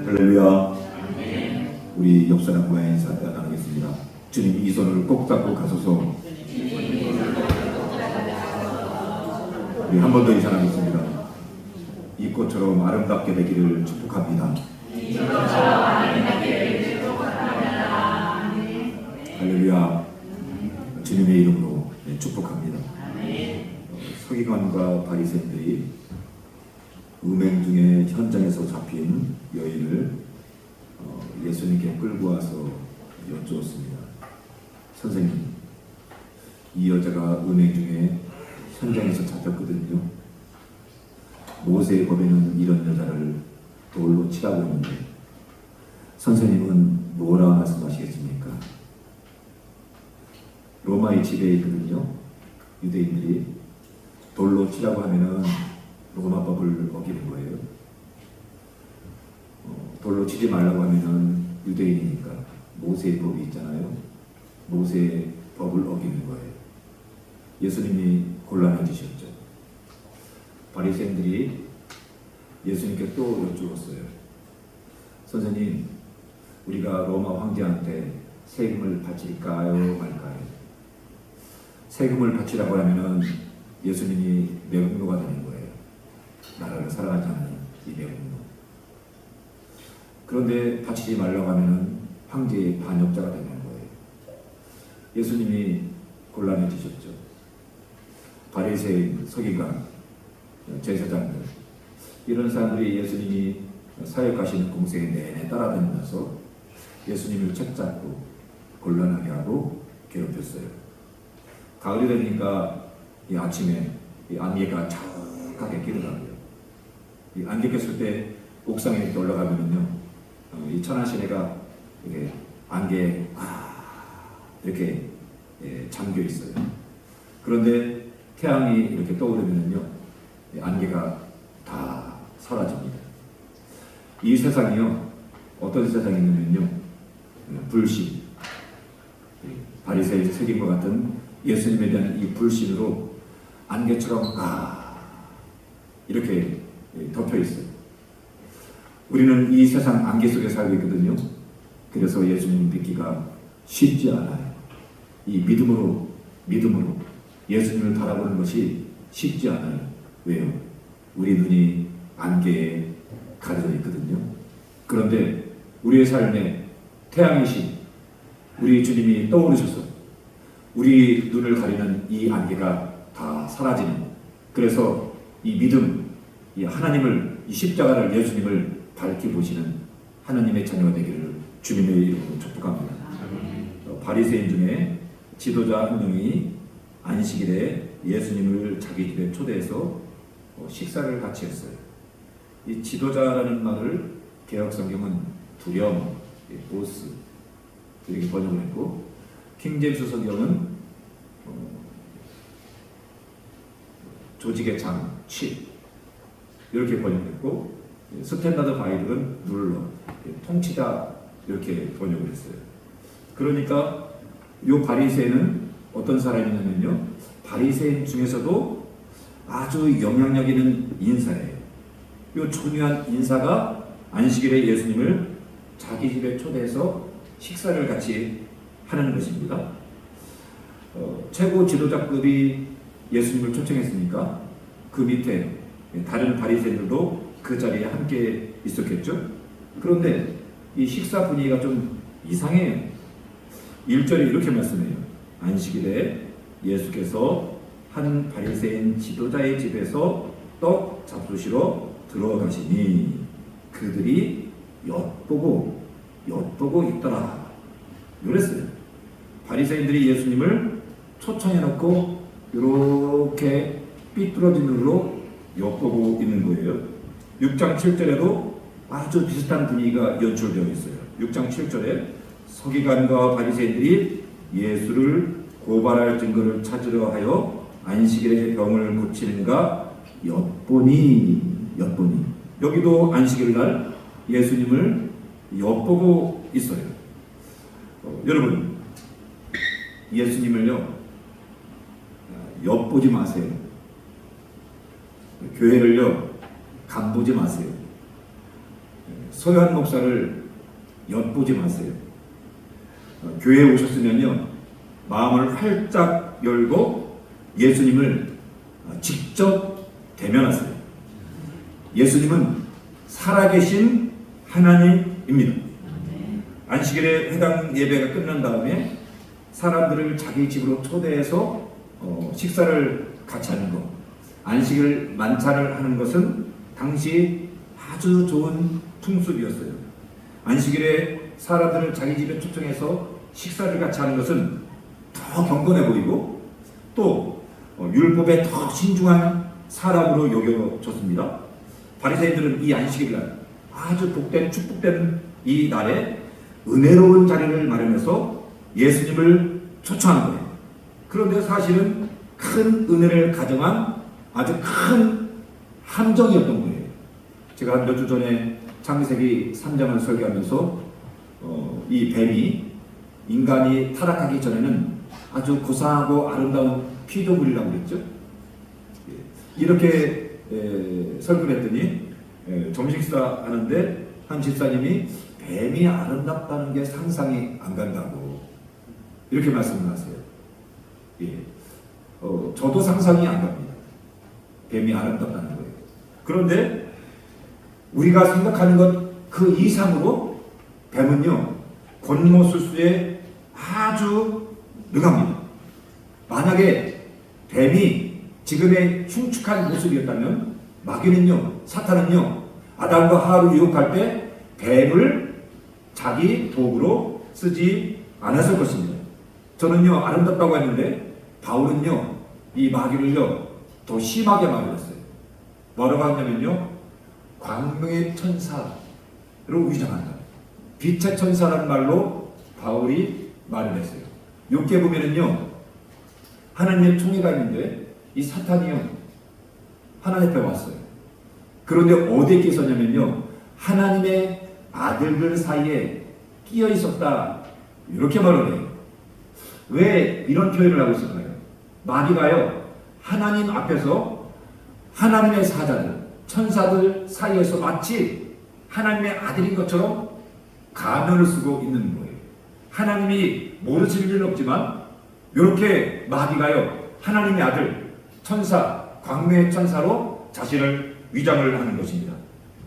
할렐루야. 우리 옆 사람과 인사 나누겠습니다. 주님 이 손을 꼭 잡고 가소서. 우리 한 번 더 인사하겠습니다. 이 꽃처럼 아름답게 되기를 축복합니다. 할렐루야. 주님의 이름으로 축복합니다. 서기관과 바리새인들이 음행 중에 현장에서 잡힌 여인을 예수님께 끌고 와서 여쭈었습니다. 선생님, 이 여자가 음행 중에 현장에서 잡혔거든요. 모세의 법에는 이런 여자를 돌로 치라고 했는데 선생님은 뭐라 말씀하시겠습니까? 로마의 지배에 있거든요. 유대인들이 돌로 치라고 하면은 로마법을 어기는 거예요. 돌로 치지 말라고 하면은 유대인이니까 모세의 법이 있잖아요. 모세의 법을 어기는 거예요. 예수님이 곤란해지셨죠. 바리새인들이 예수님께 또 여쭈었어요. 선생님, 우리가 로마 황제한테 세금을 바칠까요, 말까요? 세금을 바치라고 하면은 예수님이 매국노가 되는 거예요. 나라를 사랑하지 않는 이 매국노. 그런데 바치지 말라고 하면은 황제의 반역자가 되는 거예요. 예수님이 곤란해지셨죠. 바리새인, 서기관, 제사장들, 이런 사람들이 예수님이 사역하시는 공생에 내내 따라다니면서 예수님을 책잡고 곤란하게 하고 괴롭혔어요. 가을이 되니까 이 아침에 이 안개가 자욱하게 끼더라고요. 이 안개 꼈을 때 옥상에 이렇게 올라가면은요, 이 천안 시내가 이렇게 안개에 이렇게 잠겨 있어요. 그런데 태양이 이렇게 떠오르면은요, 안개가 다 사라집니다. 이 세상이요, 어떤 세상이냐면요, 불신, 바리새인 세గిం과 같은 예수님에 대한 이 불신으로 안개처럼 이렇게 덮여 있어요. 우리는 이 세상 안개 속에 살고 있거든요. 그래서 예수님 믿기가 쉽지 않아요. 이 믿음으로 예수님을 바라보는 것이 쉽지 않아요. 왜요? 우리 눈이 안개에 가려져 있거든요. 그런데 우리의 삶에 태양이신 우리 주님이 떠오르셔서 우리 눈을 가리는 이 안개가 다 사라지는, 그래서 이 믿음, 이 하나님을, 이 십자가를, 예수님을 밝히 보시는 하나님의 자녀가 되기를 주님의 이름으로 축복합니다. 바리새인 중에 지도자 한 명이 안식일에 예수님을 자기 집에 초대해서 식사를 같이 했어요. 이 지도자라는 말을 개역 성경은 두령, 보스 이렇게 번역을 했고, 킹제임스 성경은 조직의 장, 칩 이렇게 번역했고, 스탠다드 바이블은 룰러, 통치자 이렇게 번역을 했어요. 그러니까 이 바리새인은 어떤 사람이냐면요, 바리새인 중에서도 아주 영향력 있는 인사예요. 이 중요한 인사가 안식일에 예수님을 자기 집에 초대해서 식사를 같이 하는 것입니다. 최고 지도자급이 예수님을 초청했으니까 그 밑에 다른 바리새인들도 그 자리에 함께 있었겠죠. 그런데 이 식사 분위기가 좀 이상해요. 1절에 이렇게 말씀해요. 안식일에 예수께서 한 바리새인 지도자의 집에서 떡 잡수시러 들어가시니 그들이 엿보고 있더라. 그랬어요. 바리새인들이 예수님을 초청해놓고 이렇게 삐뚤어진 눈으로 엿보고 있는 거예요. 6장 7절에도 아주 비슷한 분위기가 연출되어 있어요. 6장 7절에 서기관과 바리새인들이 예수를 고발할 증거를 찾으려 하여 안식일에 병을 고치는가 엿보니. 여기도 안식일 날 예수님을 엿보고 있어요. 여러분, 예수님을요, 엿보지 마세요. 교회를요, 간보지 마세요. 소요한 목사를 엿보지 마세요. 교회에 오셨으면요, 마음을 활짝 열고 예수님을 직접 대면하세요. 예수님은 살아계신 하나님입니다. 안식일에 회당 예배가 끝난 다음에 사람들을 자기 집으로 초대해서 식사를 같이 하는 것, 안식일 만찬을 하는 것은 당시 아주 좋은 풍습이었어요. 안식일에 사람들을 자기 집에 초청해서 식사를 같이 하는 것은 더 경건해 보이고 또 율법에 더 신중한 사람으로 여겨졌습니다. 바리새인들은 이 안식일날 아주 복된 축복된 이 날에 은혜로운 자리를 마련해서 예수님을 초청한 거예요. 그런데 사실은 큰 은혜를 가정한 아주 큰 함정이었던 거예요. 제가 한 몇 주 전에 창세기 3장을 설교하면서 이 뱀이 인간이 타락하기 전에는 아주 고상하고 아름다운 피조물이라고 그랬죠. 이렇게 설교를 했더니 점심 식사 하는데 한 집사님이 뱀이 아름답다는 게 상상이 안 간다고 이렇게 말씀을 하세요. 예. 저도 상상이 안 갑니다. 뱀이 아름답다는 거예요. 그런데 우리가 생각하는 것 그 이상으로 뱀은요, 권모술수에 아주 능합니다. 만약에 뱀이 지금의 흉측한 모습이었다면 마귀는요, 사탄은요, 아담과 하와를 유혹할 때 뱀을 자기 도구로 쓰지 않았을 것입니다. 저는요, 아름답다고 했는데 바울은요, 이 마귀를요, 더 심하게 말했어요. 뭐라고 하냐면요, 광명의 천사로 위장한다. 빛의 천사라는 말로 바울이 말을 했어요. 욥기에 보면은요, 하나님의 총회가 있는데 이 사탄이요, 하나님 앞에 왔어요. 그런데 어디에 있었냐면요, 하나님의 아들들 사이에 끼어 있었다, 이렇게 말을 해요. 왜 이런 표현을 하고 있을까요? 마귀가요, 하나님 앞에서 하나님의 사자들, 천사들 사이에서 마치 하나님의 아들인 것처럼 가면을 쓰고 있는 거예요. 하나님이 모르실 일은 없지만 이렇게 마귀가요, 하나님의 아들, 천사, 광명의 천사로 자신을 위장을 하는 것입니다.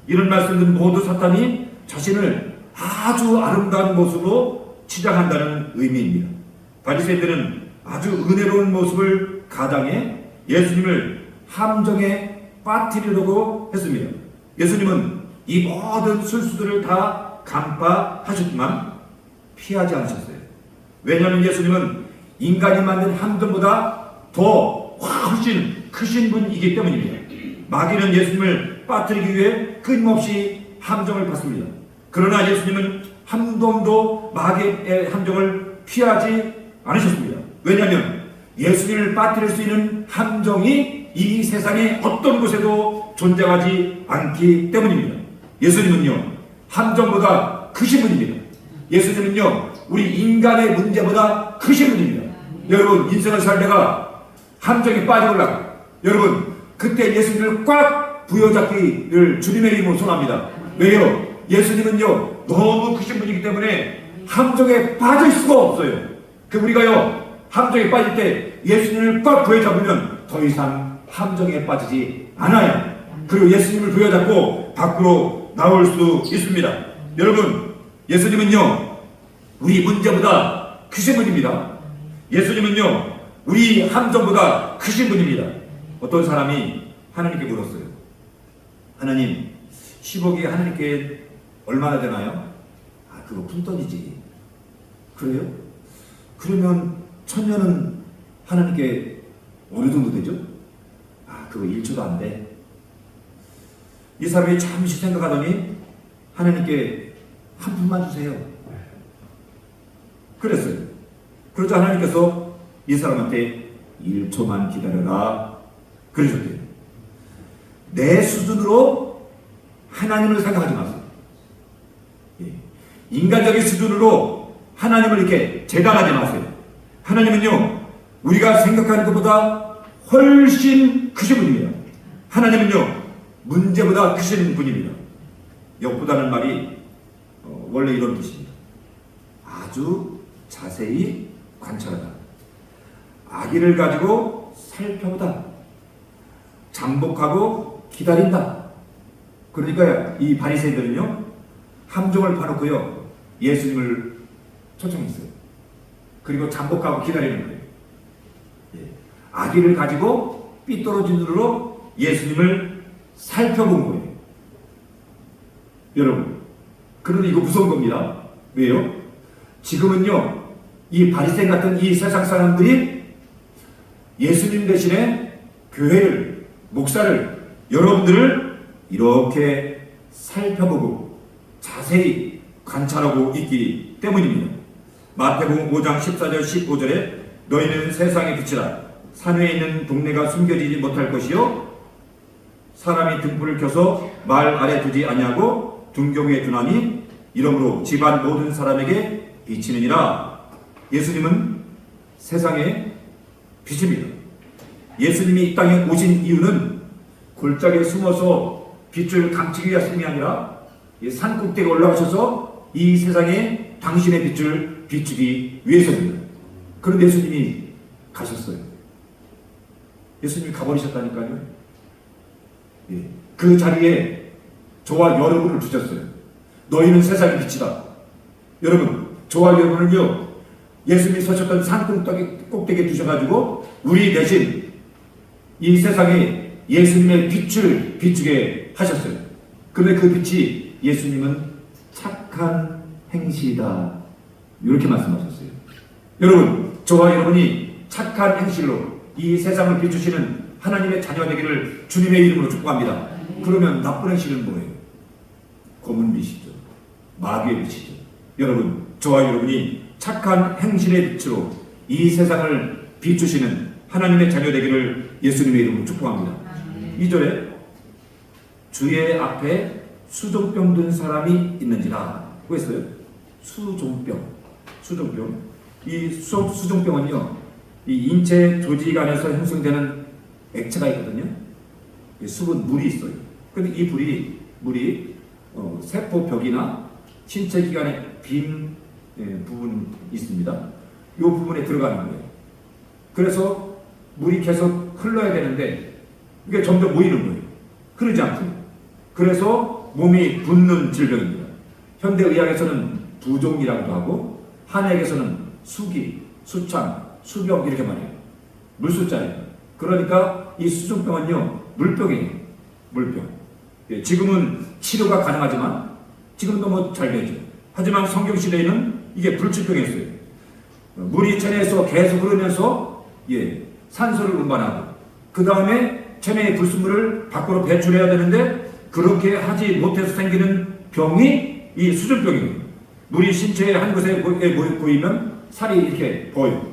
이런 말씀은 모두 사탄이 자신을 아주 아름다운 모습으로 치장한다는 의미입니다. 바리새인들은 아주 은혜로운 모습을 가장해 예수님을 함정에 빠뜨리려고 했습니다. 예수님은 이 모든 술수들을 다 간파하셨지만 피하지 않으셨어요. 왜냐하면 예수님은 인간이 만든 함정보다 더 훨씬 크신 분이기 때문입니다. 마귀는 예수님을 빠뜨리기 위해 끊임없이 함정을 받습니다. 그러나 예수님은 한 번도 마귀의 함정을 피하지 않으셨습니다. 왜냐하면 예수님을 빠뜨릴 수 있는 함정이 이 세상의 어떤 곳에도 존재하지 않기 때문입니다. 예수님은요, 함정보다 크신 분입니다. 예수님은요, 우리 인간의 문제보다 크신 분입니다. 여러분, 인생을 살다가 함정에 빠져올라가, 여러분, 그때 예수님을 꽉 부여잡기를 주님의 이름으로 소원합니다. 왜요? 예수님은요, 너무 크신 분이기 때문에 함정에 빠질 수가 없어요. 우리가요, 함정에 빠질 때 예수님을 꽉 부여잡으면 더 이상 함정에 빠지지 않아요. 그리고 예수님을 부여잡고 밖으로 나올 수 있습니다. 여러분, 예수님은요, 우리 문제보다 크신 분입니다. 예수님은요, 우리 함정보다 크신 분입니다. 어떤 사람이 하나님께 물었어요. 하나님, 10억이 하나님께 얼마나 되나요? 그거 푼돈이지. 그래요? 그러면 1000년은 하나님께 어느 정도 되죠? 그거 1초도 안 돼. 이 사람이 잠시 생각하더니 하나님께 한 푼만 주세요. 그랬어요. 그러자 하나님께서 이 사람한테 1초만 기다려라 그러셨대요. 내 수준으로 하나님을 생각하지 마세요. 인간적인 수준으로 하나님을 이렇게 재단하지 마세요. 하나님은요, 우리가 생각하는 것보다 훨씬 크신 분입니다. 하나님은요, 문제보다 크신 분입니다. 엿보다는 말이 원래 이런 뜻입니다. 아주 자세히 관찰하다. 아기를 가지고 살펴보다. 잠복하고 기다린다. 그러니까 이 바리새인들은요, 함정을 파놓고요, 예수님을 초청했어요. 그리고 잠복하고 기다리는 거예요. 아기를 가지고 삐뚤어진 눈으로 예수님을 살펴본 거예요. 여러분, 그런데 이거 무서운 겁니다. 왜요? 지금은요, 이 바리새인 같은 이 세상 사람들이 예수님 대신에 교회를, 목사를, 여러분들을 이렇게 살펴보고 자세히 관찰하고 있기 때문입니다. 마태복음 5장 14절 15절에 너희는 세상의 빛이라. 산 위에 있는 동네가 숨겨지지 못할 것이요, 사람이 등불을 켜서 말 아래 두지 아니하고 등경 위에 두나니 이러므로 집안 모든 사람에게 비치느니라. 예수님은 세상의 빛입니다. 예수님이 이 땅에 오신 이유는 골짜기에 숨어서 빛을 감추기 위해서이 아니라 산 꼭대기에 올라가셔서 이 세상에 당신의 빛을 비추기 위해서입니다. 그런데 예수님이 가셨어요. 예수님이 가버리셨다니까요. 그 자리에 저와 여러분을 두셨어요. 너희는 세상의 빛이다. 여러분, 저와 여러분은요, 예수님이 서셨던 산 꼭대기에 두셔가지고 우리 대신 이 세상에 예수님의 빛을 비추게 하셨어요. 그런데 그 빛이 예수님은 착한 행실이다. 이렇게 말씀하셨어요. 여러분, 저와 여러분이 착한 행실로 이 세상을 비추시는 하나님의 자녀 되기를 주님의 이름으로 축복합니다. 그러면 나쁜 행실은 뭐예요? 검은 빛이죠. 마귀의 빛이죠. 여러분, 저와 여러분이 착한 행실의 빛으로 이 세상을 비추시는 하나님의 자녀 되기를 예수님의 이름으로 축복합니다. 2절에 주의 앞에 수종병 든 사람이 있는지라. 그랬어요. 수종병. 이 수종병은요, 이 인체 조직 안에서 형성되는 액체가 있거든요. 수분, 물이 있어요. 그런데 이 물이 세포벽이나 신체 기관에 빈 부분이 있습니다. 이 부분에 들어가는 거예요. 그래서 물이 계속 흘러야 되는데 이게 점점 모이는 거예요. 흐르지 않고. 그래서 몸이 붓는 질병입니다. 현대의학에서는 부종이라고도 하고 한의학에서는 수기, 수창, 수병 이렇게 말해요. 물수자예요. 그러니까 이 수종병은요, 물병이에요. 물병. 지금은 치료가 가능하지만 지금 너무 잘 되죠. 하지만 성경시대에는 이게 불치병이었어요. 물이 체내에서 계속 흐르면서 산소를 운반하고 그 다음에 체내의 불순물을 밖으로 배출해야 되는데 그렇게 하지 못해서 생기는 병이 이 수종병이에요. 물이 신체의 한 곳에 보이면 살이 이렇게 보여요.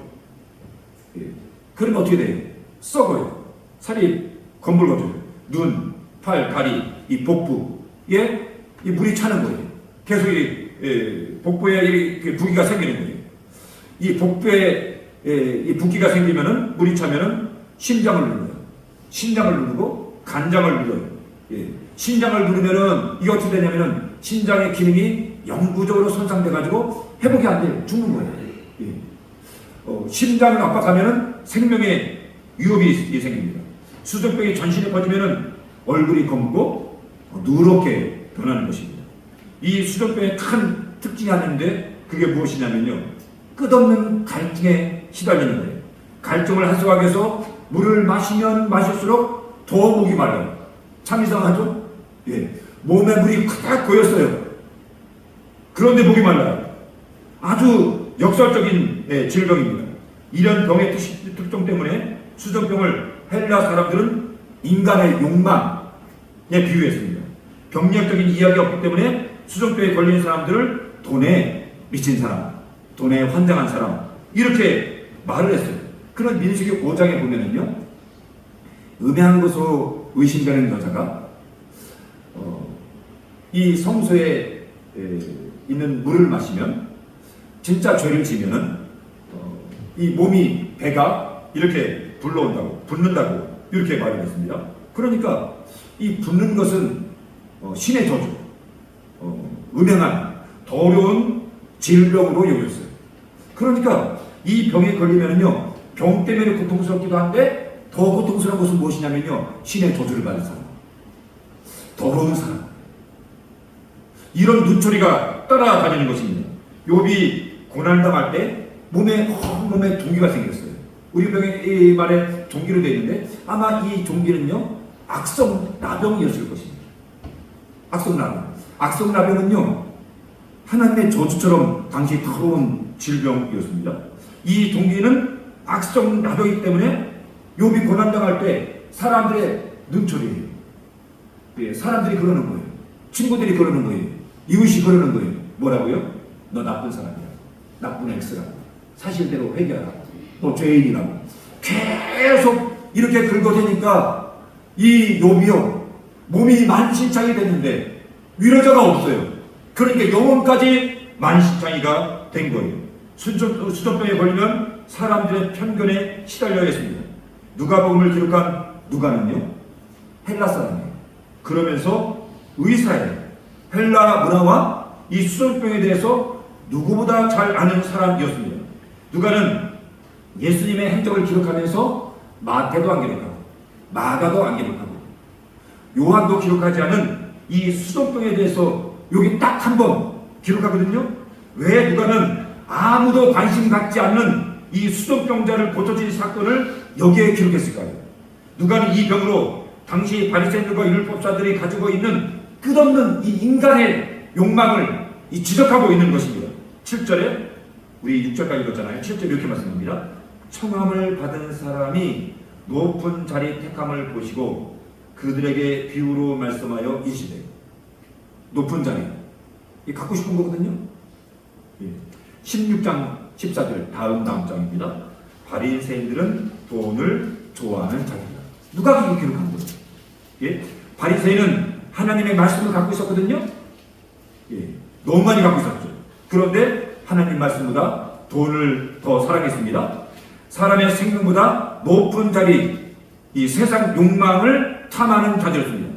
그러면 어떻게 돼요? 썩어요. 살이 검붉어져요. 눈, 팔, 다리, 이 복부에 이 물이 차는 거예요. 계속 복부에 이렇게 부기가 생기는 거예요. 이 복부에 이 붓기가 생기면은 물이 차면은 심장을 누르요. 심장을 누르고 간장을 누르요. 심장을 누르면은 이게 어떻게 되냐면은 심장의 기능이 영구적으로 손상돼가지고 회복이 안 돼요. 죽는 거예요. 심장을 압박하면은 생명의 위협이 생깁니다. 수족병이 전신에 퍼지면은 얼굴이 검고 누렇게 변하는 것입니다. 이 수족병의 큰 특징이 하나 있는데 그게 무엇이냐면요, 끝없는 갈증에 시달리는 거예요. 갈증을 해소하기 위해서 물을 마시면 마실수록 더 목이 말라요. 참 이상하죠? 몸에 물이 그닥 고였어요. 그런데 목이 말라요. 아주 역설적인 질병입니다. 이런 병의 특성 때문에 수족병을 헬라 사람들은 인간의 욕망에 비유했습니다. 병력적인 이야기가 없기 때문에 수족병에 걸린 사람들을 돈에 미친 사람, 돈에 환장한 사람 이렇게 말을 했어요. 그런 민수기 5장에 보면은요, 음행한 것으로 의심되는 여자가 이 성소에 있는 물을 마시면 진짜 죄를 지면은 이 몸이 배가 이렇게 불러온다고, 붓는다고 이렇게 말을 했습니다. 그러니까 이 붓는 것은 신의 저주, 음행한 더러운 질병으로 여겼어요. 그러니까 이 병에 걸리면요, 병 때문에 고통스럽기도 한데 더 고통스러운 것은 무엇이냐면요, 신의 저주를 받은 사람, 더러운 사람, 이런 눈초리가 따라다니는 것입니다. 욥이 고난당할 때 온몸에 종기가 생겼어요. 우리 병의 말에 종기로 되어 있는데 아마 이 종기는요, 악성나병이었을 것입니다. 악성나병. 악성나병은요, 하나님의 저주처럼 당시 더러운 질병이었습니다. 이 종기는 악성나병이기 때문에 욥이 고난당할 때 사람들의 눈초리예요. 사람들이 그러는 거예요. 친구들이 그러는 거예요. 이웃이 그러는 거예요. 뭐라고요? 너 나쁜 사람이야. 나쁜 엑스라고. 사실대로 회개하라고. 너 죄인이라고. 계속 이렇게 긁어대니까 이 욥이요, 몸이 만신창이 됐는데 위로자가 없어요. 그러니까 영혼까지 만신창이가 된 거예요. 수족병에 걸리면 사람들의 편견에 시달려야 했습니다. 누가복음을 기록한 누가는요, 헬라 사람이에요. 그러면서 의사예요. 헬라 문화와 이 수족병에 대해서 누구보다 잘 아는 사람이었습니다. 누가는 예수님의 행적을 기록하면서 마태도 안 기록하고 마가도 안 기록하고 요한도 기록하지 않은 이 수족병에 대해서 여기 딱 한 번 기록하거든요. 왜 누가는 아무도 관심 갖지 않는 이 수족병자를 고쳐진 사건을 여기에 기록했을까요? 누가는 이 병으로 당시 바리새인들과 율법사들이 가지고 있는 끝없는 이 인간의 욕망을 지적하고 있는 것입니다. 7절에 우리 6절까지 읽었잖아요. 7절 이렇게 말씀합니다. 청함을 받은 사람이 높은 자리 택함을 보시고 그들에게 비유로 말씀하여 이르시되, 높은 자리, 이 갖고 싶은 거거든요. 16장 14절 다음 장입니다. 바리새인들은 돈을 좋아하는 자입니다. 누가 그렇게 기록한 거예요? 예? 바리새인은 하나님의 말씀을 갖고 있었거든요. 예. 너무 많이 갖고 있었죠. 그런데 하나님 말씀보다 돈을 더 사랑했습니다. 사람의 생명보다 높은 자리, 이 세상 욕망을 탐하는 자들이었습니다.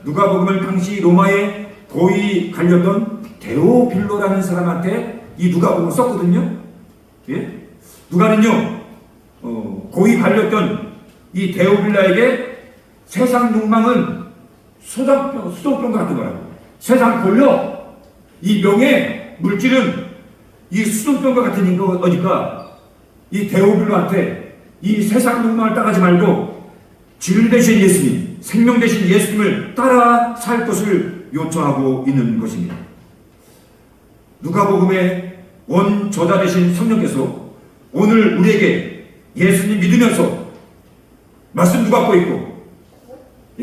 누가복음을 당시 로마에 고위 갈렸던 데오빌로라는 사람한테 이 누가복음을 썼거든요. 예? 누가는요, 고위 갈렸던 이 데오빌라에게 세상 욕망은 수족병 같은 거라고. 세상 권력, 이 명예, 물질은 이 수족병과 같은 거니까 이 데오빌로한테 이 세상 욕망을 따라가지 말고 질 대신 예수님, 생명 대신 예수님을 따라 살 것을 요청하고 있는 것입니다. 누가복음의 원저자 되신 성령께서 오늘 우리에게 예수님 믿으면서 말씀도 갖고 있고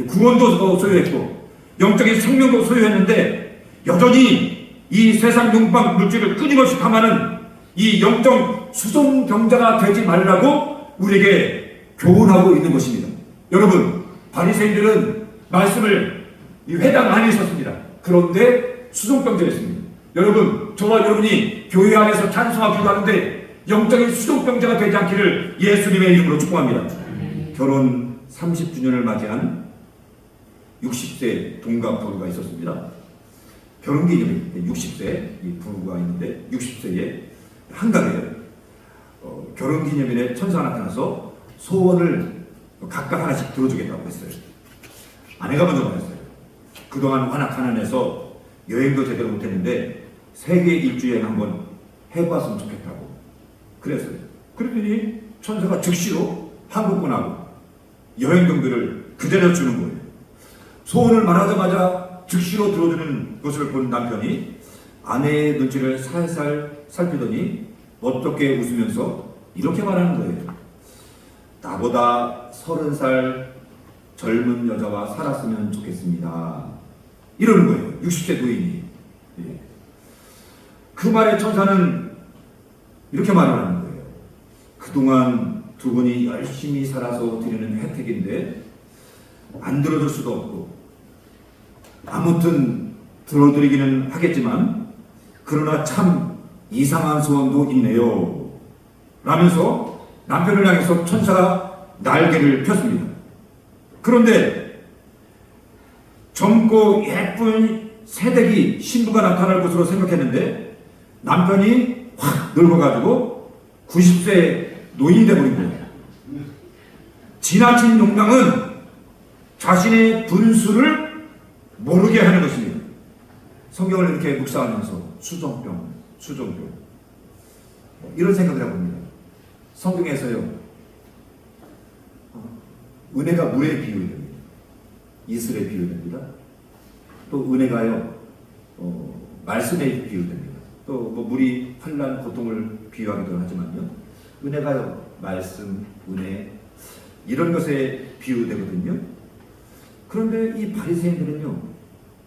구원도 소유했고 영적인 생명도 소유했는데 여전히 이 세상 욕망 물질을 끊임없이 탐하는 이 영적 수종병자가 되지 말라고 우리에게 교훈하고 있는 것입니다. 여러분, 바리새인들은 말씀을 회당 안에 있었습니다. 그런데 수종병자였습니다. 여러분, 저와 여러분이 교회 안에서 찬송하고 기도하는데 영적인 수종병자가 되지 않기를 예수님의 이름으로 축복합니다. 결혼 30주년을 맞이한 60세 동갑 부부가 있었습니다. 결혼기념일 60세 이 부부가 있는데 60세에 한가해요. 결혼기념일에 천사가 나타나서 소원을 각각 하나씩 들어주겠다고 했어요. 아내가 먼저 말했어요. 그동안 워낙 가난해서 여행도 제대로 못했는데 세계 일주여행 한번 해봤으면 좋겠다고 그랬어요. 그랬더니 천사가 즉시로 한국 보내고 여행 경비를 그대로 주는 거예요. 소원을 말하자마자 즉시로 들어주는 것을 본 남편이 아내의 눈치를 살살 살피더니 어떻게 웃으면서 이렇게 말하는 거예요. 나보다 30살 젊은 여자와 살았으면 좋겠습니다. 이러는 거예요. 60세 노인이. 예. 그 말에 천사는 이렇게 말하는 거예요. 그동안 두 분이 열심히 살아서 드리는 혜택인데 안 들어줄 수도 없고 아무튼 들어드리기는 하겠지만 그러나 참 이상한 소원도 있네요. 라면서 남편을 향해서 천사가 날개를 폈습니다. 그런데 젊고 예쁜 새댁이 신부가 나타날 것으로 생각했는데 남편이 확 늙어가지고 90세 노인이 되어버린 거예요. 지나친 농담은 자신의 분수를 모르게 하는 것입니다. 성경을 이렇게 묵상하면서 수정병 이런 생각을 해봅니다. 성경에서요, 은혜가 물에 비유됩니다. 이슬에 비유됩니다. 또 은혜가요, 말씀에 비유됩니다. 또 뭐 물이 환난 고통을 비유하기도 하지만요, 은혜가요, 말씀, 은혜 이런 것에 비유되거든요. 그런데 이 바리새인들은요,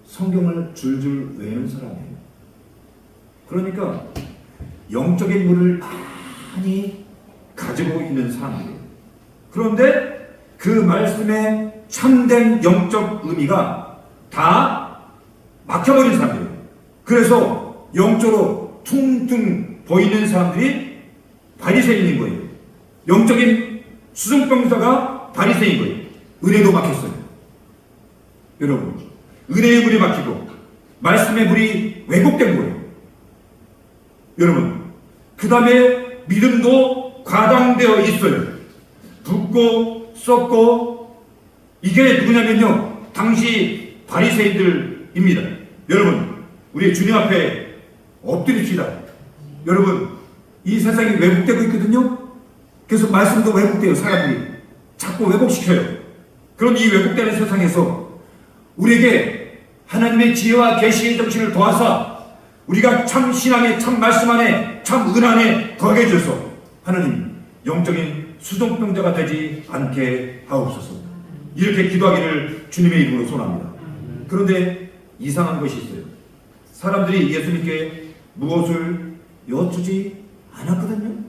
성경을 줄줄 외우는 사람이에요. 그러니까 영적인 물을 많이 가지고 있는 사람들이에요. 그런데 그 말씀의 참된 영적 의미가 다 막혀버린 사람들이에요. 그래서 영적으로 퉁퉁 보이는 사람들이 바리새인인 거예요. 영적인 수정병자가 바리새인 거예요. 은혜도 막혔어요. 여러분, 은혜의 물이 막히고 말씀의 물이 왜곡된 거예요. 여러분, 그 다음에 믿음도 과장되어 있어요. 붓고 썩고. 이게 누구냐면요, 당시 바리새인들입니다. 여러분, 우리 주님 앞에 엎드립시다. 여러분, 이 세상이 왜곡되고 있거든요. 그래서 말씀도 왜곡돼요. 사람들이 자꾸 왜곡시켜요. 그런 이 왜곡되는 세상에서 우리에게 하나님의 지혜와 계시의 정신을 도와서 우리가 참 신앙에, 참 말씀 안에, 참 은 안에 거하게 해주셔서 하나님 영적인 수종병자가 되지 않게 하옵소서. 이렇게 기도하기를 주님의 이름으로 소원합니다. 그런데 이상한 것이 있어요. 사람들이 예수님께 무엇을 여쭈지 않았거든요.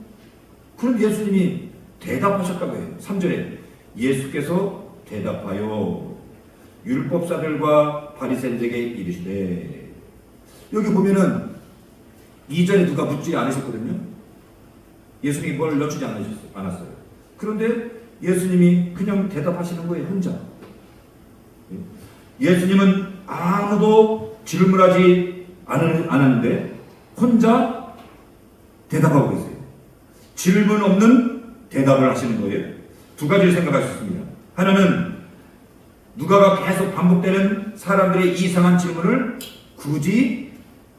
그럼 예수님이 대답하셨다고 해요. 3절에 예수께서 대답하여 율법사들과 바리새인들에게 이르시되, 여기 보면은 2절에 누가 묻지 않으셨거든요. 예수님이 뭘 여쭈지 않았어요. 그런데 예수님이 그냥 대답하시는 거예요. 혼자. 예수님은 아무도 질문하지 않았는데 혼자 대답하고 계세요. 질문 없는 대답을 하시는 거예요. 두 가지를 생각할 수 있습니다. 하나는 누가가 계속 반복되는 사람들의 이상한 질문을 굳이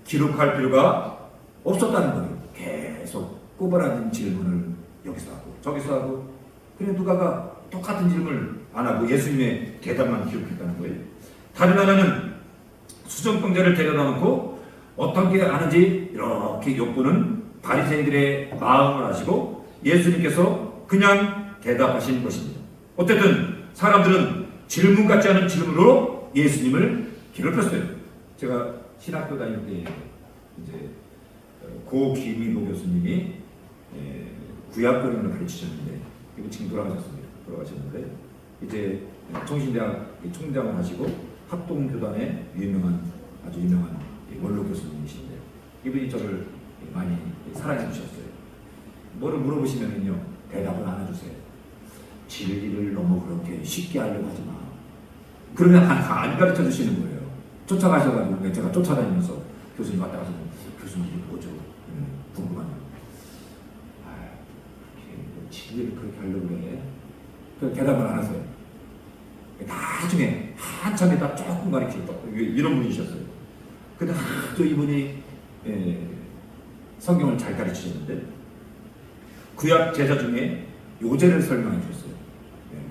기록할 필요가 없었다는 거예요. 계속 꼬부라진 질문을 여기서 하고 저기서 하고, 그냥 누가가 똑같은 질문을 안 하고 예수님의 대답만 기록했다는 거예요. 다른 하나는 수정병자를 데려다 놓고 어떤 게 아는지 이렇게 엿보는 바리새인들의 마음을 아시고 예수님께서 그냥 대답하신 것입니다. 어쨌든 사람들은 질문 같지 않은 질문으로 예수님을 괴롭혔어요. 제가 신학교 다닐 때 이제 고 김인호 교수님이 구약론을 가르치셨는데, 이거 지금 돌아가셨는데 이제 정신대학 총장을 하시고 합동교단의 아주 유명한 원로 교수님이신데, 이분이 저를 많이 사랑해 주셨어요. 뭐를 물어보시면은요, 대답을 안 해주세요. 진리를 너무 그렇게 쉽게 하려고 하지 마. 그러면 안 가르쳐 주시는 거예요. 쫓아가셔가지고 제가 쫓아다니면서 교수님 왔다 가서 교수님 이게 뭐죠? 궁금하네요. 진리를 그렇게 하려고 그래. 그 대답을 안 하세요. 나중에 한참 있다 조금 가르치고 이런 분이셨어요. 근데 아주 이분이 성경을 잘 가르치셨는데 구약 제자 중에 요제를 설명해 주셨어요.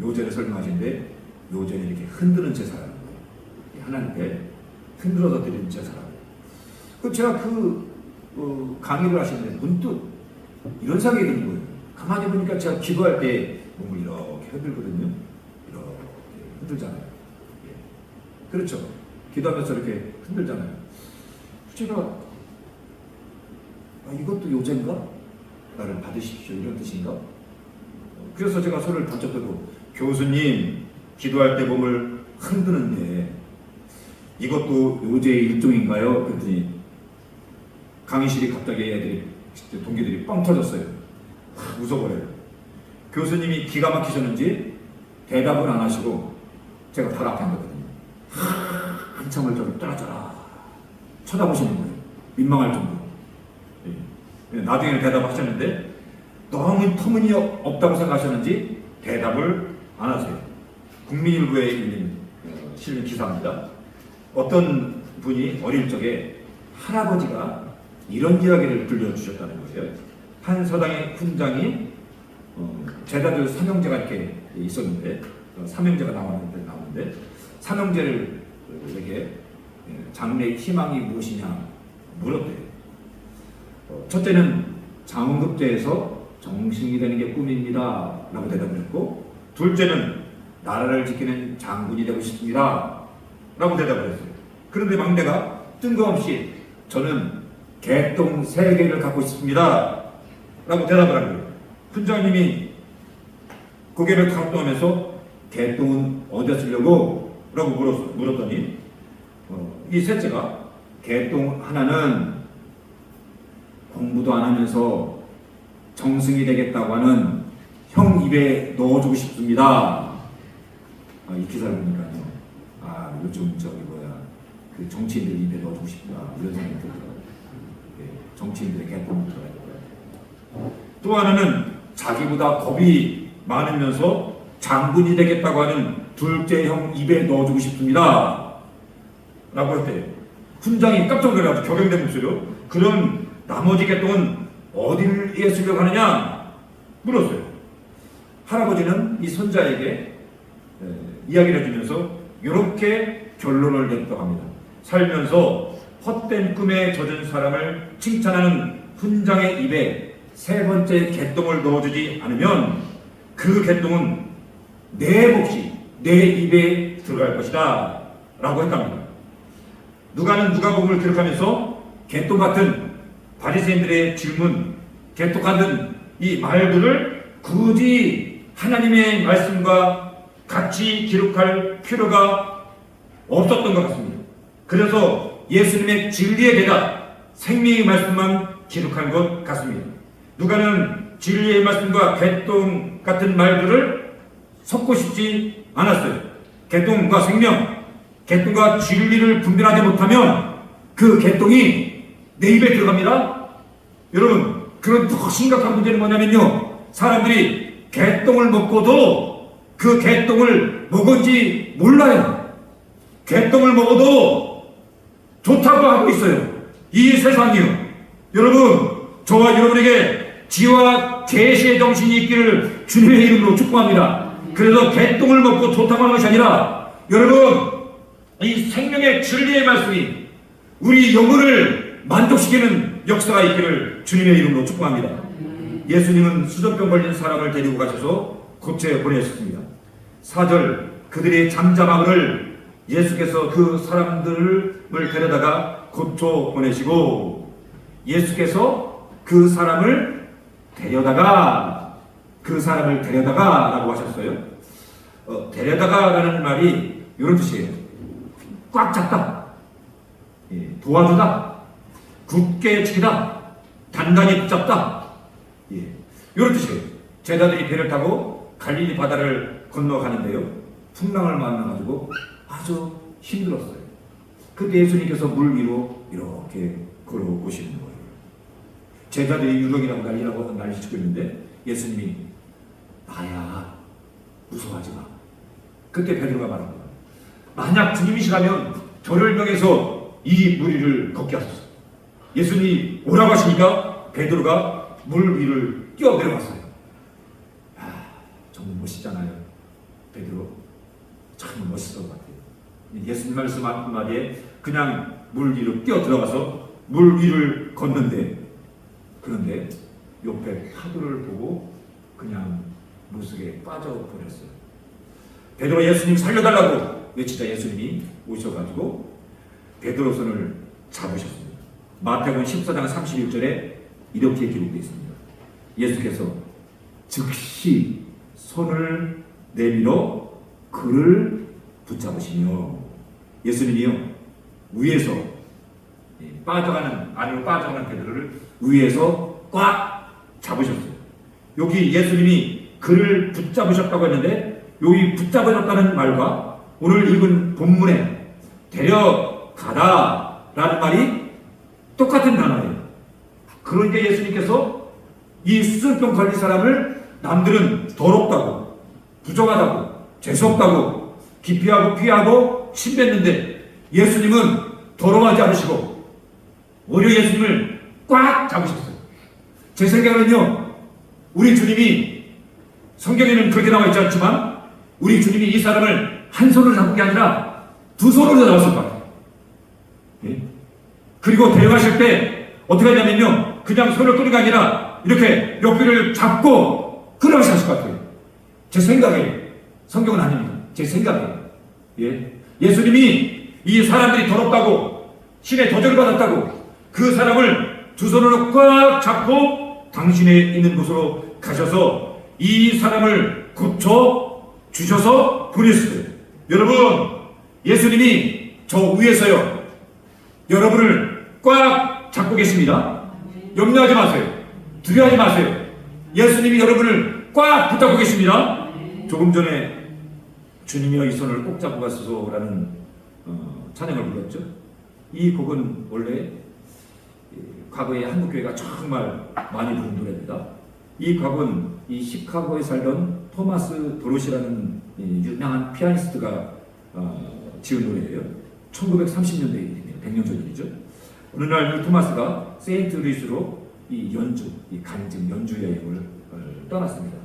요제를 설명하시는데 요제는 이렇게 흔드는 제사라는 거예요. 하나님께 흔들어서 드리는 제사라고. 그 제가 강의를 하시는데 문득 이런 생각이 드는 거예요. 가만히 보니까 제가 기도할 때 몸을 이렇게 흔들거든요. 이렇게 흔들잖아요. 그렇죠. 기도하면서 이렇게 흔들잖아요. 제가 이것도 요제인가? 나를 받으십시오 이런 뜻인가? 그래서 제가 손을 번쩍 들고 교수님 기도할 때 몸을 흔드는데 이것도 요제의 일종인가요? 그랬더니 강의실이 갑자기 애들이 동기들이 뻥 터졌어요. 웃어버려요. 교수님이 기가 막히셨는지 대답을 안 하시고 제가 바로 앞에 앉았거든요. 한참을 저를 쩌라쩌라 쳐다보시는 거예요. 민망할 정도로. 예. 나중에는 대답하셨는데 너무 터무니없다고 생각하셨는지 대답을 안 하세요. 국민일보에 실린 기사입니다. 어떤 분이 어릴 적에 할아버지가 이런 이야기를 들려주셨다는 거예요. 한 서당의 훈장이 제자들 삼형제가 이렇게 있었는데 삼형제가 나왔는데 삼형제에게 장래의 희망이 무엇이냐 물었대요. 첫째는 장원급제에서 정신이 되는 게 꿈입니다 라고 대답을 했고, 둘째는 나라를 지키는 장군이 되고 싶습니다 라고 대답을 했어요. 그런데 막내가 뜬금없이 저는 개똥 3개를 갖고 싶습니다 라고 대답을 한 거예요. 훈장님이 고개를 갸우뚱하면서 개똥은 어디다 쓰려고? 라고 물었더니 이 셋째가 개똥 하나는 공부도 안 하면서 정승이 되겠다고 하는 형 입에 넣어주고 싶습니다. 이 기사를 보니까요. 요즘 그 정치인들 입에 넣어주고 싶다 이런 생각이 들더라고요. 정치인들의 개똥을 들어야 되고요. 또 하나는 자기보다 겁이 많으면서 장군이 되겠다고 하는 둘째 형 입에 넣어주고 싶습니다 라고 했대요. 훈장이 깜짝 놀라서 격양된 목소리로 그럼 나머지 개똥은 어디에 쓰려고 하느냐 물었어요. 할아버지는 이 손자에게 이야기를 해주면서 이렇게 결론을 내렸다고 합니다. 살면서 헛된 꿈에 젖은 사람을 칭찬하는 훈장의 입에 3번째 개똥을 넣어주지 않으면 그 개똥은 내 몫이 내 입에 들어갈 것이다 라고 했답니다. 누가는 누가복음을 기록하면서 개똥 같은 바리새인들의 질문, 개똥 같은 이 말들을 굳이 하나님의 말씀과 같이 기록할 필요가 없었던 것 같습니다. 그래서 예수님의 진리의 대답, 생명의 말씀만 기록한 것 같습니다. 누가는 진리의 말씀과 개똥 같은 말들을 섞고 싶지 않았어요. 개똥과 생명, 개똥과 진리를 분별하지 못하면 그 개똥이 내 입에 들어갑니다. 여러분, 그런 더 심각한 문제는 뭐냐면요, 사람들이 개똥을 먹고도 그 개똥을 먹은지 몰라요. 개똥을 먹어도 좋다고 하고 있어요. 이 세상이요. 여러분, 저와 여러분에게 지와 계시의 정신이 있기를 주님의 이름으로 축복합니다. 그래서 개똥을 먹고 좋다고 하는 것이 아니라 여러분, 이 생명의 진리의 말씀이 우리 영혼을 만족시키는 역사가 있기를 주님의 이름으로 축복합니다. 예수님은 수족병 걸린 사람을 데리고 가셔서 고쳐 보내셨습니다. 4절, 그들의 잠잠함을 예수께서 그 사람들을 데려다가 고쳐 보내시고, 예수께서 그 사람을 데려다가 라고 하셨어요. 데려다가라는 말이 이런 뜻이에요. 꽉 잡다, 도와주다, 굳게 지키다, 단단히 붙잡다, 이런 뜻이에요. 제자들이 배를 타고 갈릴리 바다를 건너가는데요, 풍랑을 만나가지고 아주 힘들었어요. 그때 예수님께서 물 위로 이렇게 걸어오시는 거예요. 제자들이 유령이라고 난리치고 있는데 예수님이 나야, 무서워하지 마. 그때 베드로가 말합니다. 만약 주님이시라면 저를 명해서 이 물 위를 걷게 하소서. 예수님이 오라고 하시니까 베드로가 물 위를 뛰어 내려갔어요. 정말 멋있잖아요. 베드로 참 멋있을 것 같아요. 예수님 말씀 한마디에 그냥 물 위로 뛰어 들어가서 물 위를 걷는데, 그런데 옆에 파도를 보고 그냥 물속에 빠져버렸어요. 베드로 예수님 살려달라고 외치자 예수님이 오셔가지고 베드로 손을 잡으셨습니다. 마태복음 14장 31절에 이렇게 기록되어 있습니다. 예수께서 즉시 손을 내밀어 그를 붙잡으시며, 예수님이요, 위에서 안으로 빠져가는 베드로를 위에서 꽉 잡으셨어요. 여기 예수님이 그를 붙잡으셨다고 했는데, 여기 붙잡으셨다는 말과 오늘 읽은 본문에 데려가다 라는 말이 똑같은 단어예요. 그러니까 예수님께서 이 수술병 걸린 사람을 남들은 더럽다고, 부정하다고, 재수없다고, 기피하고 피하고 침뱉는데 예수님은 더러워하지 않으시고 오히려 예수님을 꽉 잡으셨어요. 제 생각은요, 우리 주님이, 성경에는 그렇게 나와 있지 않지만 우리 주님이 이 사람을 한 손으로 잡은 게 아니라 두 손으로 잡았을 것 같아요. 예? 그리고 데려가실 때 어떻게 하냐면요, 그냥 손을 끄는 게 아니라 이렇게 옆구리를 잡고 끌어가셨을 것 같아요. 제 생각이에요. 성경은 아닙니다. 제 생각이에요. 예? 예수님이 이 사람들이 더럽다고, 신의 도전을 받았다고 그 사람을 두 손으로 꽉 잡고 당신의 있는 곳으로 가셔서 이 사람을 고쳐 주셔서 보냈어요. 여러분, 예수님이 저 위에서요, 여러분을 꽉 잡고 계십니다. 염려하지 마세요. 두려워하지 마세요. 예수님이 여러분을 꽉 붙잡고 계십니다. 조금 전에 주님이여 이 손을 꼭 잡고 가소서라는 찬양을 불렀죠. 이 곡은 원래 과거에 한국교회가 정말 많이 부른 노래입니다. 이 곡은 이 시카고에 살던 토마스 도로시라는 유명한 피아니스트가 지은 노래예요. 1930년대 일입니다. 100년 전 일이죠. 어느 날 이 토마스가 세인트 루이스로 이 연주, 이 간증 연주 여행을 떠났습니다.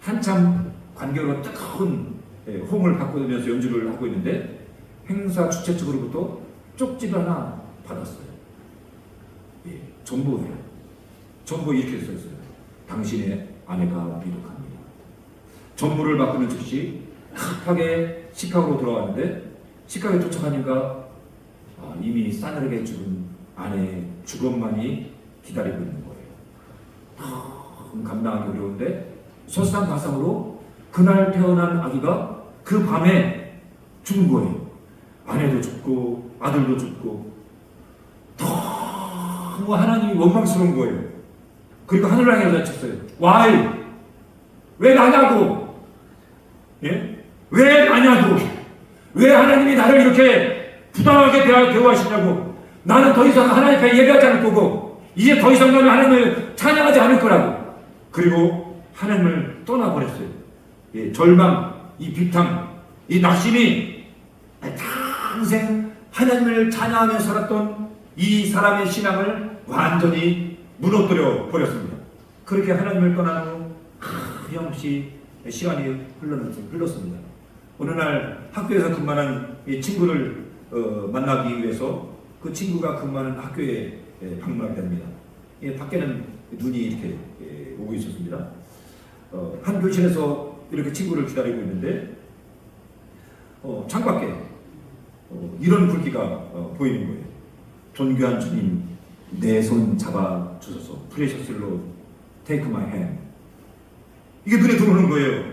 한참 관계로 뜨거운 호응을 받고면서 연주를 하고 있는데 행사 주최 측으로부터 쪽지를 하나 받았어요. 예, 전부예요. 전부 이렇게 써있어요. 당신의 아내가 위독합니다. 전부를 받고는 즉시 급하게 시카고로 돌아왔는데 시카고에 도착하니까 이미 싸늘하게 죽은 아내의 주검만이 기다리고 있는 거예요. 감당하기 어려운데 설상가상으로 그날 태어난 아기가 그 밤에 죽은 거예요. 아내도 죽고 아들도 죽고 너무 하나님이 원망스러운 거예요. 그리고 하늘을 향해 외쳤어요. Why? 왜 나냐고? 예? 왜 나냐고? 왜 하나님이 나를 이렇게 부당하게 대우하시냐고? 나는 더 이상 하나님 앞에 예배하지 않을 거고 이제 더 이상 나는 하나님을 찬양하지 않을 거라고. 그리고 하나님을 떠나버렸어요. 예, 절망, 이 비탕, 이 낙심이 평생 하나님을 찬양하며 살았던 이 사람의 신앙을 완전히 무너뜨려 버렸습니다. 그렇게 하나님을 떠난 후 하염없이 시간이 흘렀습니다. 어느 날 학교에서 근무하는 이 친구를 만나기 위해서 그 친구가 근무하는 학교에 방문하게 됩니다. 밖에는 눈이 이렇게 오고 있었습니다. 한 교실에서 이렇게 친구를 기다리고 있는데 창밖에 이런 불기가 보이는 거예요. 존귀한 주님, 내 손 잡아 주소서. 프레셔스로 take my hand. 이게 눈에 들어오는 거예요.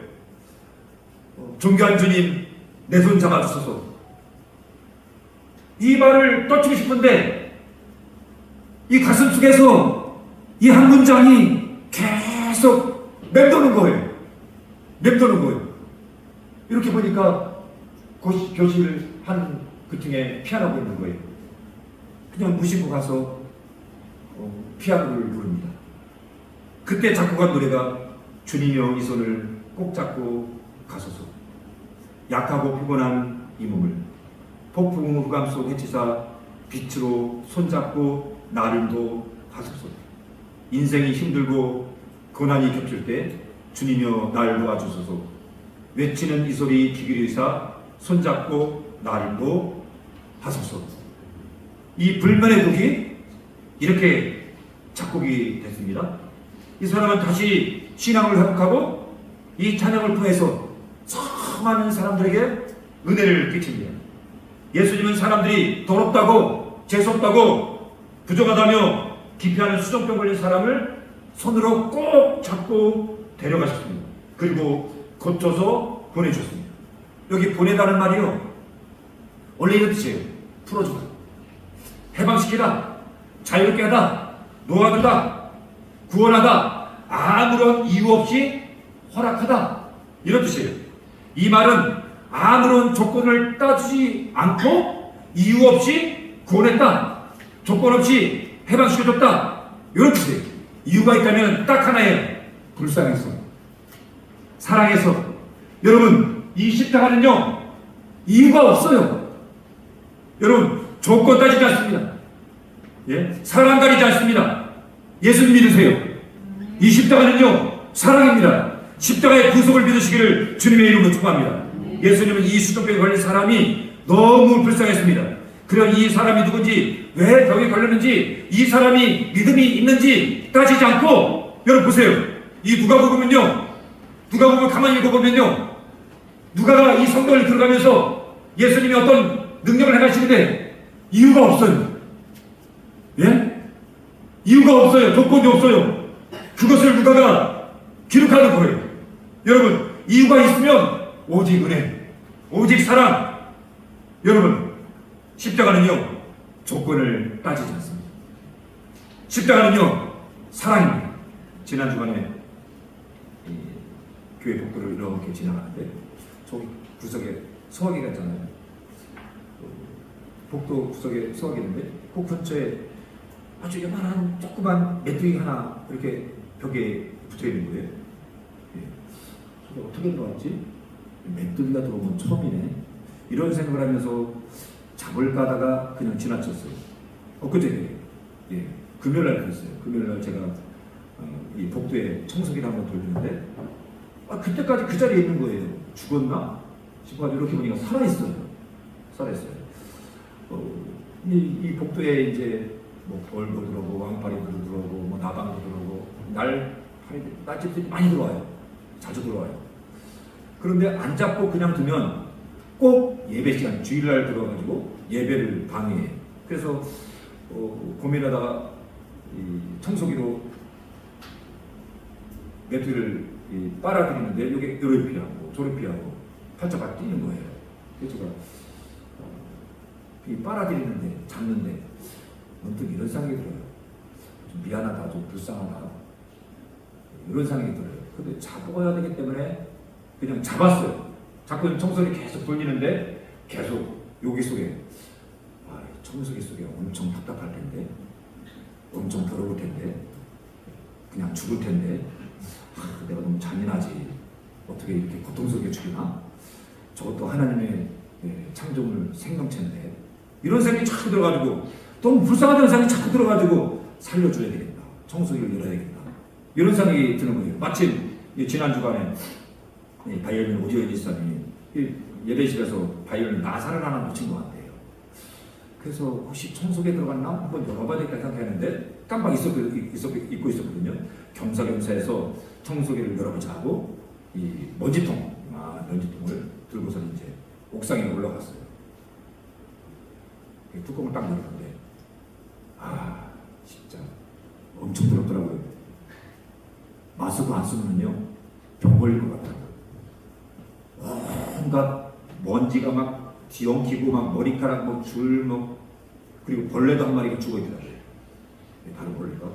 존귀한 주님, 내 손 잡아 주소서. 이 말을 떠치고 싶은데 이 가슴 속에서 이 한 문장이 계속 맴도는 거예요. 맴도는 거예요. 이렇게 보니까 교실 한 그 층에 피아노가 있는 거예요. 그냥 무심코 가서 피아노를 부릅니다. 그때 작곡한 노래가 주님이여 이 손을 꼭 잡고 가소서. 약하고 피곤한 이 몸을 폭풍 후감 속 해치사 빛으로 손잡고 나름도 하소서. 인생이 힘들고 고난이 겹칠 때 주님이여 날 도와주소서. 외치는 이 소리 귀 기울이사 손잡고 나름도 하소서. 이 불면의 곡이 이렇게 작곡이 됐습니다. 이 사람은 다시 신앙을 회복하고 이 찬양을 통해서 수많은 사람들에게 은혜를 끼칩니다. 예수님은 사람들이 더럽다고 재수없다고 부정하다며 기피하는 수정병 걸린 사람을 손으로 꼭 잡고 데려가셨습니다. 그리고 고쳐서 보내주셨습니다. 여기 보내다는 말이요, 원래 이런 뜻이에요. 풀어주다, 해방시키다, 자유롭게 하다, 놓아주다, 구원하다, 아무런 이유 없이 허락하다, 이런 뜻이에요. 이 말은 아무런 조건을 따지지 않고 이유 없이 구원했다, 조건 없이 해방시켜줬다. 이런 뜻이에요. 이유가 있다면 딱 하나예요. 불쌍해서, 사랑해서. 여러분, 이 십자가는요, 이유가 없어요. 여러분, 조건 따지지 않습니다. 예? 사랑 가리지 않습니다. 예수님 믿으세요. 이 십자가는요, 사랑입니다. 십자가의 구속을 믿으시기를 주님의 이름으로 축복합니다. 예수님은 이 수족병에 걸린 사람이 너무 불쌍했습니다. 그럼 이 사람이 누군지, 왜 병에 걸렸는지, 이 사람이 믿음이 있는지 따지지 않고, 여러분 보세요. 이 누가복음은요, 누가복음을 가만히 읽어보면요, 누가가 이 성경을 들어가면서 예수님이 어떤 능력을 행하시는데 이유가 없어요. 예? 이유가 없어요. 조건이 없어요. 그것을 누가가 기록하는 거예요. 여러분, 이유가 있으면 오직 은혜, 오직 사랑. 여러분, 십자가는요, 조건을 따지지 않습니다. 십자가는요, 사랑입니다. 지난 주간에 교회 복도를 이렇게 지나가는데 저기 구석에 서화기가 있잖아요. 복도 구석에 서화기 있는데 그 근처에 아주 요만한 조그만 메뚜기 하나 이렇게 벽에 붙어 있는 거예요. 예. 어떻게 들어왔지? 메뚜기가 들어오면 처음이네. 이런 생각을 하면서 잡을까 하다가 그냥 지나쳤어요. 엊그제, 예, 금요일날 그랬어요. 금요일날 제가 이 복도에 청소기를 한번 돌리는데 그때까지 그 자리에 있는 거예요. 죽었나? 싶어가지고 이렇게 보니까 살아있어요. 살아있어요. 이 복도에 이제 뭐 벌도 들어오고 왕파리도 들어오고 뭐 나방도 들어오고 날집들이 많이 들어와요. 자주 들어와요. 그런데 안 잡고 그냥 두면 꼭 예배 시간 주일날 들어가지고 예배를 방해해요. 그래서 고민하다가 이 청소기로 메뚜기를 빨아들이는데 이게 요리 피하고 저리 피하고 팔자가 뛰는 거예요. 그래서 제가 빨아들이는데 잡는데 문득 이런 생각이 들어요. 좀 미안하다, 좀 불쌍하다, 이런 생각이 들어요. 근데 잡아야 되기 때문에 그냥 잡았어요. 자꾸 청소기 계속 돌리는데 계속 여기 속에 청소기 속에 엄청 답답할 텐데, 엄청 더러울 텐데, 그냥 죽을 텐데, 내가 너무 잔인하지. 어떻게 이렇게 고통 속에 죽이나? 저것도 하나님의 창조물 생명체인데, 이런 생각이 자꾸 들어가지고, 너무 불쌍하다는 생각이 자꾸 들어가지고 살려줘야 되겠다. 청소기를 열어야 되겠다. 이런 생각이 드는 거예요. 마침 지난 주간에 바이올린 오지현 지사님이 예배실에서 바이올린 나사를 하나 놓친 것 같아요. 그래서 혹시 청소기에 들어갔나? 한번 열어봐야 되겠다 생각했는데 깜빡 잊고 있었거든요. 겸사겸사해서 청소기를 열어보자 하고 이 먼지통을 들고서 이제 옥상에 올라갔어요. 뚜껑을 딱 열었는데 진짜 엄청 더럽더라고요. 마스크 안 쓰면요 병 걸릴 것 같아요. 온갖 먼지가 막 뒤엉키고 막 머리카락 뭐 줄 뭐 그리고 벌레도 한 마리가 죽어 있더라고요. 다른 벌레가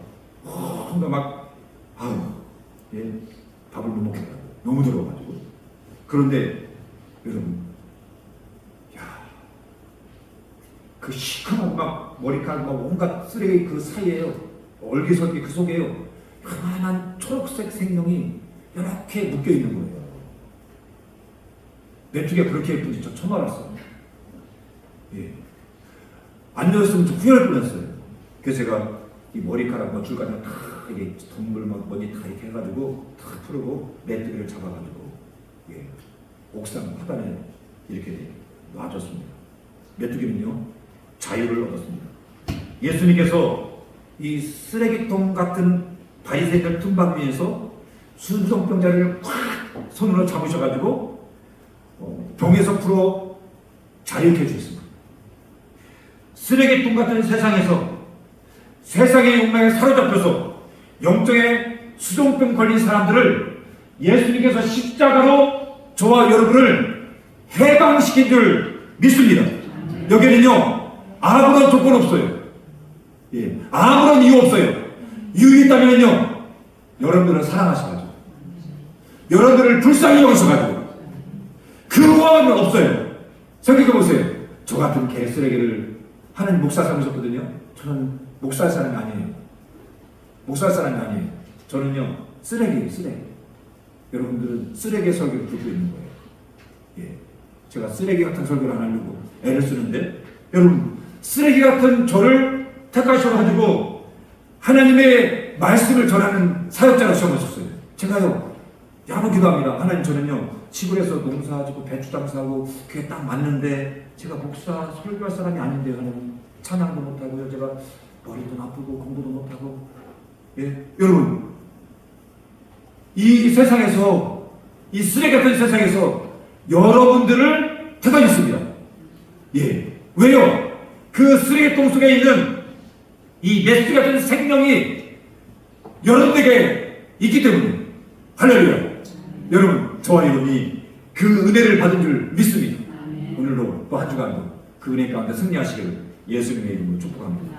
온갖 막 밥을 못 먹겠다고 너무 더러워가지고. 그런데 여러분, 그 시커먼 막 머리카락 막 온갖 쓰레기 그 사이에요. 얼기설기 그 속에요. 하나한 초록색 생명이 이렇게 묶여 있는 거예요. 메뚜기가 그렇게 예쁜지 저 처음 알았어요. 예. 안 열었으면 좀 후회할 뻔했어요. 그래서 제가 이 머리카락 뭐 줄까지 다 이게 동물 막 먼지 다 이렇게 해가지고 다 풀고 메뚜기를 잡아가지고 옥상 하단에 이렇게 놔줬습니다. 메뚜기는요 자유를 얻었습니다. 예수님께서 이 쓰레기통 같은 바리새인들 틈방 위에서 순종병자를 꽉 손으로 잡으셔가지고 병에서 풀어 자유케 해주셨습니다. 쓰레기통 같은 세상에서 세상의 욕망에 사로잡혀서 영적의 수종병 걸린 사람들을 예수님께서 십자가로 저와 여러분을 해방시킨 줄 믿습니다. 여기는요 아무런 조건 없어요. 아무런 이유 없어요. 이유 있다면요 여러분들을 사랑하셔가지고 여러분들을 불쌍히 여기셔가지고 그거는 없어요. 생각해보세요. 저 같은 개쓰레기를 하나님 목사 삼으셨거든요. 저는 목사할 사람이 아니에요. 목사할 사람이 아니에요. 저는요, 쓰레기예요, 쓰레기. 여러분들은 쓰레기의 설교를 듣고 있는 거예요. 예. 제가 쓰레기 같은 설교를 안 하려고 애를 쓰는데, 여러분, 쓰레기 같은 저를 택하셔가지고 하나님의 말씀을 전하는 사역자로 시험하셨어요. 제가요, 야로 기도합니다. 하나님, 저는요, 시골에서 농사지고 배추 장사하고 그게 딱 맞는데 제가 목사 설교할 사람이 아닌데 하나님, 찬양도 못하고요, 제가 머리도 나쁘고 공부도 못하고. 예, 여러분, 이 세상에서, 이 쓰레기 같은 세상에서 여러분들을 택하셨습니다. 예, 왜요? 그 쓰레기통 속에 있는 이 메스 같은 생명이 여러분에게 있기 때문에. 할렐루야. 여러분, 저와 여러분이 그 은혜를 받은 줄 믿습니다. 오늘도 또 한 주간도 그 은혜 가운데 승리하시기를 예수님의 이름으로 축복합니다.